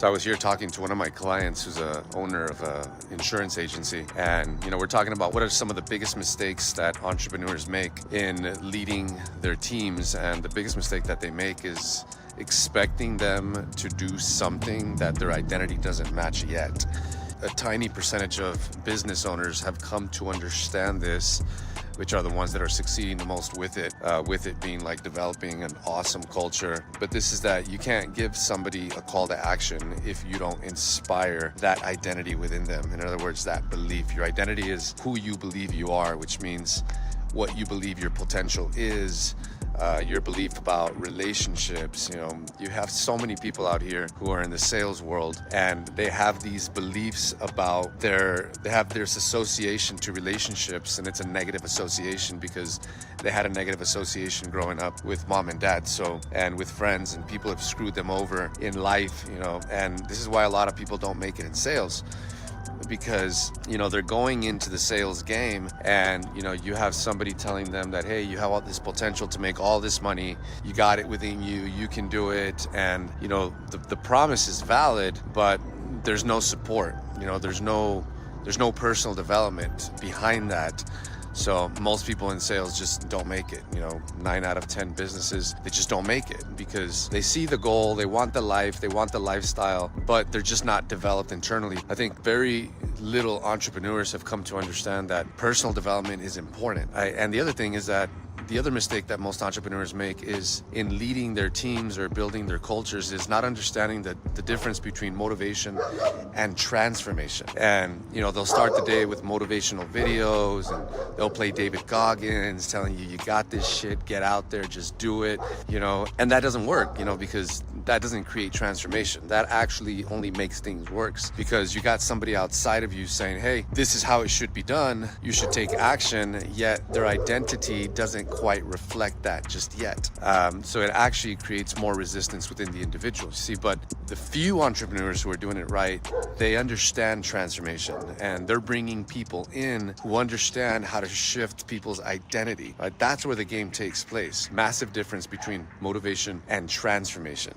So I was here talking to one of my clients who's a owner of a insurance agency, and we're talking about what are some of the biggest mistakes that entrepreneurs make in leading their teams. And the biggest mistake that they make is expecting them to do something that their identity doesn't match yet. A tiny percentage of business owners have come to understand this, which are the ones that are succeeding the most with it being like developing an awesome culture. But this is that you can't give somebody a call to action if you don't inspire that identity within them. In other words, that belief. Your identity is who you believe you are, which means what you believe your potential is, your belief about relationships. You have so many people out here who are in the sales world, and they have these beliefs about they have this association to relationships, and it's a negative association because they had a negative association growing up with mom and dad, and with friends, and people have screwed them over in life, and this is why a lot of people don't make it in sales. Because they're going into the sales game, and you have somebody telling them that, hey, you have all this potential to make all this money, you got it within you, you can do it. And the promise is valid, but there's no support. There's no personal development behind that. So most people in sales just don't make it. 9 out of 10 businesses, they just don't make it because they see the goal, they want the life, they want the lifestyle, but they're just not developed internally. I think very little entrepreneurs have come to understand that personal development is important. And the other thing is that the other mistake that most entrepreneurs make is in leading their teams or building their cultures is not understanding the difference between motivation and transformation. And they'll start the day with motivational videos, and they'll play David Goggins telling you got this shit, get out there, just do it, and that doesn't work, because that doesn't create transformation. That actually only makes things worse because you got somebody outside of you saying, hey, this is how it should be done, you should take action, yet their identity doesn't quite reflect that just yet. So it actually creates more resistance within the individual. See, but the few entrepreneurs who are doing it right, they understand transformation, and they're bringing people in who understand how to shift people's identity. Right? That's where the game takes place. Massive difference between motivation and transformation.